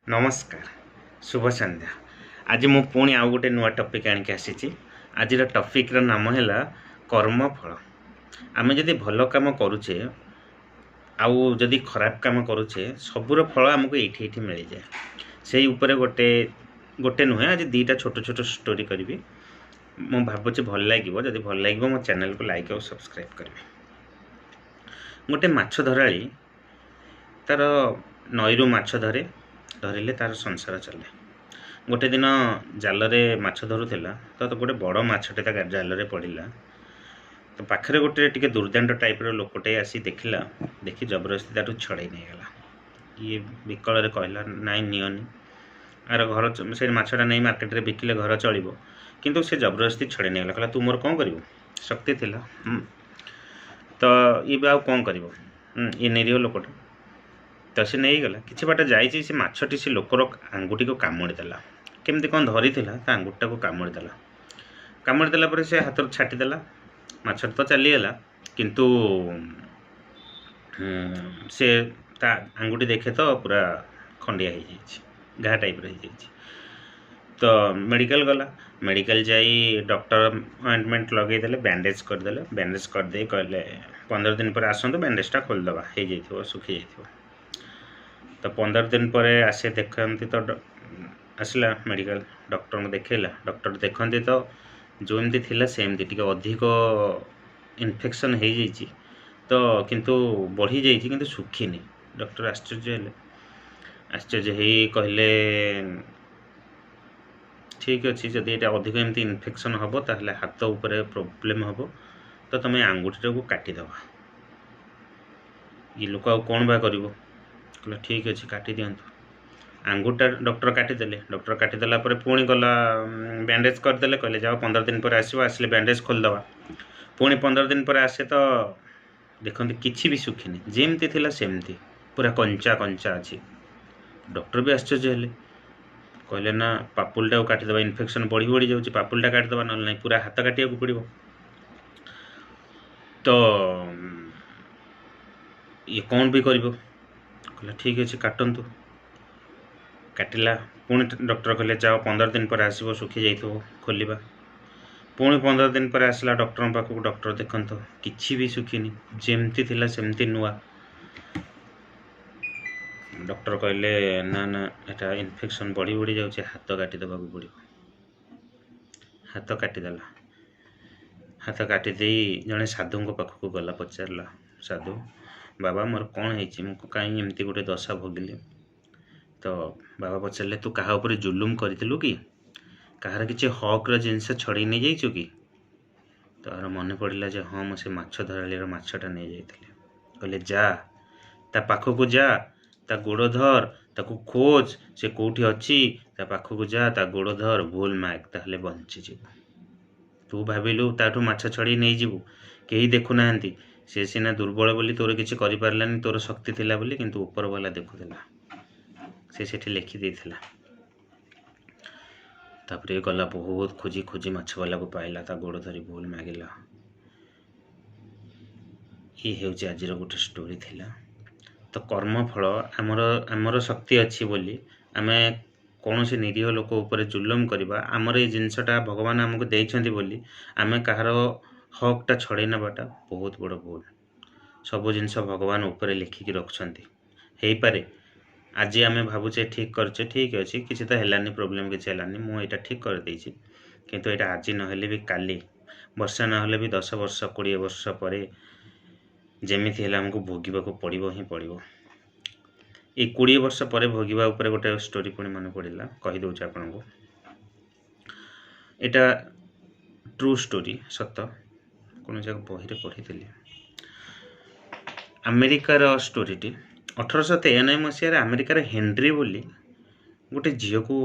नमस्कार शुभ संध्या। आज मु पुणी आउ गोटे नुआ टॉपिक आणिक आसी। आज टॉपिक नाम है कर्मफल। आम जदि भल काम करुचे आउ जदि खराब काम करुचे सबूर फल आमको ये मिल जाए। से उपरे गोटे गोटे नुहे आज दीटा छोट छोट स्टोरी करी। मु भावुँ भल लगे जदि भल लगे मो चैनल को लाइक और सब्सक्राइब करेंगे। गोटे माछ धराली तार नईरू माछ धरे धरिले तार संसार चले। गोटे दिन जाल माछ धरुला तो गोटे बड़ माछटे जाल पड़ा। तो पाखे गोटे टे दुर्दांत टाइप लोकटे आसी देखला, देखी जबरदस्ती तार छड़े नहीं गला। ये विकल कहला नाई नियनि आर घर से माछटा नहीं मार्केट में बिकिले घर चलो, किंतु से जबरदस्ती छड़े नहीं गला। कहला तू मोर कौन कर शक्ति थिला। तो ये कौन कर ये निरीह लोकटा तो से नहीं गला। किसी बाट जाइए से माछटी से लोकर आंगुटी को कामुड़ीदेला। केमती कौन धरी था आंगुटा को कामुड़ीदेला। कामुड़ीदेला पर से हाथ छाटिदेला। माछ तो चलीगला, किंतु से आंगुठी देखे तो पूरा खंडिया हो जाए, घा टाइप रही जाए। तो मेडिकल गला, मेडिकल जाई डॉक्टर ऑइंटमेंट लगेदेले, बैंडेज करदेले। बैंडेज करदे कहले 15 दिन पर आसतु बैंडेजटा खोलदबा हो जाइए, सुखी जाइए। तो 15 दिन पर आसे देखते तो आसला मेडिकल डॉक्टर को देखला। डॉक्टर देखते तो जो एमती थिला सेमती टिके अधिक इन्फेक्शन हो जाइए। तो किंतु बढ़ी जाइए किंतु सुखीनी। डॉक्टर आश्चर्य हेले, आश्चर्य हो कहले ठीक अच्छे जदि ये अधिक एमती इन्फेक्शन हम ताहले हाथ उपरे प्रोब्लेम हम तो तुम आंगुठी को काटिदेव। ये लोक कौन बा कर कहला ठीक अच्छे काटी दिंतु। आंगुठा डॉक्टर काटिदेले। डॉक्टर काटिदेला पुणी गला बैंडेज करदे। कहले जाओ 15 दिन पर आसो, आसले बैंडेज खोलदबा। पुणी 15 दिन पर आसे तो देखते किसी भी सुखीनी, जेमती थिला सेमती पूरा कंचा कंचा अच्छी। डॉक्टर भी आश्चर्य हेले, कहले ना पापुलटा को काटिदेवा, इन्फेक्शन बढ़ी बढ़ी जाऊँगी, पापुलटा काटिदेवा ना नहीं पूरा हाथ काटिया पड़ो। तो ये कौन भी कर कहला ठीक अच्छे काटतु। काटिला। पुणी डॉक्टर कहले जाओ 15 दिन पर आसो, सुखी जाइए खोलिबा। पुणी 15 दिन पर आसला डॉक्टर पाखक। डॉक्टर देखत किसी भी सुखीनी, जेमती थिला सेमती नुआ। डॉक्टर कहले ना ना एटा इन्फेक्शन बढ़ी बढ़ी जाऊँचे, हाथ काटिदेवा पड़ो। हाथ काटिदेला। हाथ काटिदे जड़े साधु पाखक गला, पचारला साधु बाबा मोर कौन है कहीं एमती गोटे दशा भोगिली। तो बाबा पचारे तू क्या ऊपर जुलुम करूँ कि कहार किसी हक्र जिनस छड़ी नहीं जाइचु कि। तो मन पड़ा जे हाँ मुझे माछ धराली माछटा नहीं जाइए। कहले जा ता पाखक जा, ता गोड़ धर, ताकू खोज से कौटी अच्छी, ता पाखक जा, ता गोड़ धर, भूल माग ताहले बंची। तू भाविलु ताठू माछ छड़ी नहीं जीवु, कहीं देखु ना से सीना दुर्बल बोली तोर किसी कर पारानी, तोर शक्ति थिला बोली, किंतु ऊपर वाला देखुला से सेठी लिखि देथिला। तापरे गला बहुत खोजी खोजी माछ वाला को पाइला, ता गोड़ धरी भूल मागिला। ये हेउची आज गोटे स्टोरी थिला। तो कर्मफल आमर आमर शक्ति अच्छी बोली आमे कौन से निरीह लोक उपर जुलम करवा, आमर ये जिनसटा भगवान आमको देइछन्ति बोली आमे कहार हकटा छड़े नबाटा बहुत बड़ भूल। सब जिनस भगवान ऊपर लिखिकी रखछन्ति। हेई पारे आज आमे भावुचे ठीक करछे, ठीक अच्छे किसी तो हेलानी प्रोब्लेम किसी हेलानी, मु एटा ठीक कर देइछि। किंतु एटा आज नहेले भी काली, वर्ष नहेले भी 10 वर्ष 20 वर्ष पर जेमिति हेला हमको भोगिबाको पड़िबो ही पड़िबो। ये 20 वर्ष पर भोगिबा ऊपर गोटे स्टोरी पुणी मन पड़ा, कही दउछ आपनको। एटा ट्रू स्टोरी, सत कौन जगह बही पढ़ी। अमेरिकार स्टोरीटी 1893 मसीह अमेरिकार हेनरी बोली गोटे झील को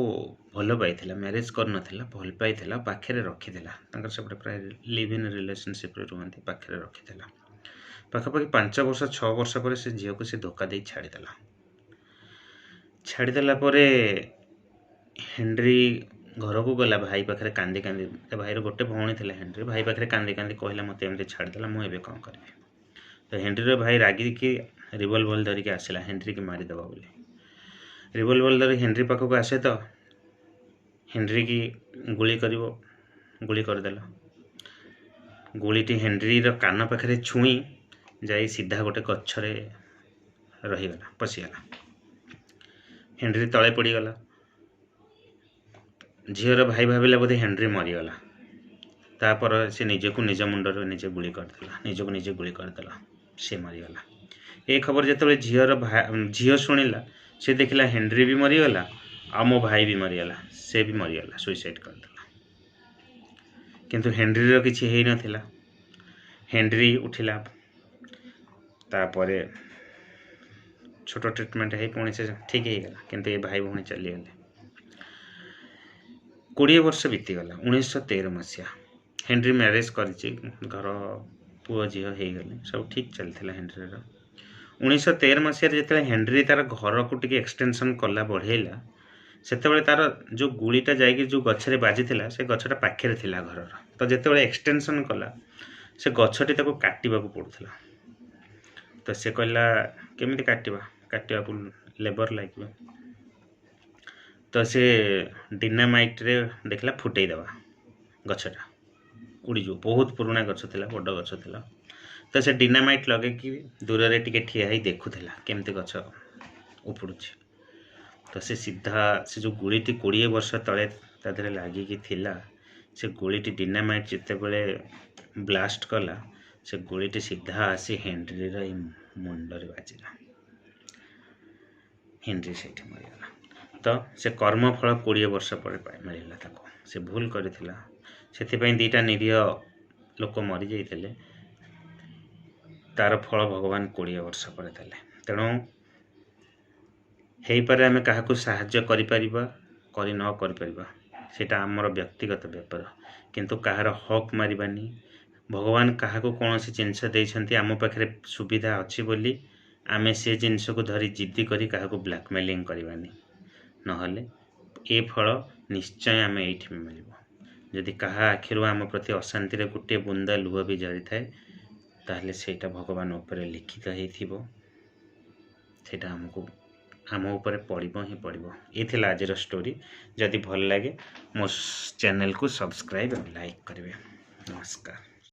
भल पाई, मैरेज कर नथिला, भल पाई पाखे रखीला। सेपटे प्राय लिव इन रिलेशनशिप रुहति, पाखे रखीला। पाखापाखि 5 वर्ष 6 वर्ष पर से झील को से धोखा दे छाड़देला। छाड़देला हेनरी घर को गला, भाई पाखे कांदी कांदी, भाई गोटे भौणी थी हेनरी, भाई पाखे कांदी कांदी कहला मत एमती छाड़देला, मुझे कौन करी। तो हेनरी भाई रागिकी रिवॉल्वर धरिकी आसला हेनरी की मारिदेवा बोली। रिवॉल्वर धरी हेनरी पाखक आसे तो हेनरी की गुली करिवो, गुली करदेल। गुलीटी हेनरीर कान पाखे छुई जाई सीधा गोटे गच्छरे रहीगला, पशिगला। हेनरी तले पड़गला। झीर भाई भाविला बोधे हेनरी मरीगला। तापर से निजक निज मुंडर निजे गुली करदेला, निजक निजे गुली करदेला, से मरीगला। ए खबर जो झील शुणिला से देखला हेनरी भी मरीगला आ मो भाई भी मरीगला, से भी मरीगला, सुइसाइड करदेला। किंतु हेनरीर किछि हेई नथिला। हेनरी उठिला, तापरे छोट ट्रिटमेंट है पुणी से ठीक हो गला, किंतु ये भाई भौणी चलीगले। 20 वर्ष बीतीगला। 1913 मसीहा हेनरी मैरेज कर घर पुओ झील हो गले, सब ठीक चलता हेनरीर। 1913 मसीह जो हेनरी तार घर को टी एक्सटेंशन कला बढ़ेला, से तार जो गुलीटा जाकि जो गछरे बाजी से गछटा पाखे थिला घर। तो जिते एक्सटेंशन कला से गछटी काटिबा पड़ूला। तो से कहला केमिति काटिबा लेबर लगे। तो से डिनामाइट रे देखला फुटई देवा, गछटा उड़ीज। बहुत पुराना गछ थिला, बड़ गछ थिला। तो से डिनामाइट लगे कि दूर रे टिके ठिया ही देखुला केमती गछ उपुड़ुछि। तो से सीधा से जो गुलीटी 20 वर्ष तले तादेह लगिकी थिला, से गुलीटी डिनामाइट जितेबले ब्लास्ट कला, से गुलीटी सीधा आसी हेनरीर मुंडरे बाजिला। हेनरी से मरीगला। तो से कर्मफल 20 वर्ष पर मिलला ताको। से भूल करथिला, सेथिपई दीटा निरीह लोक मरी जाइतले, तार फल भगवान 20 वर्ष पर देले। तेणु हेई पारे आमे काहाकू साहाय्य करि परिबा, करि न करि परिबा, सेटा हमर व्यक्तिगत व्यापार। किंतु काहार हक मारिबानी। भगवान काहाकू कौनसी जिनस देइछंती, आम पाखरे सुविधा अछि बोली आमे से जिनस को धरी जिद्दी करी काहाकू ब्लैकमेलिंग करिबानी। नहले ए फल निश्चय आमे एइठी मिलिबो। जदि काहा आखिरु आम प्रति अशांति रे गुटे बुंदा लुह भी जरी थाए, ताहले सेटा भगवान ऊपर लिखित हेइथिबो। सेटा हमको आम ऊपर पड़िबो ही पड़िबो। ये थिला आजर स्टोरी। जदि भल लगे मो चैनल को सब्सक्राइब और लाइक करेंगे। नमस्कार।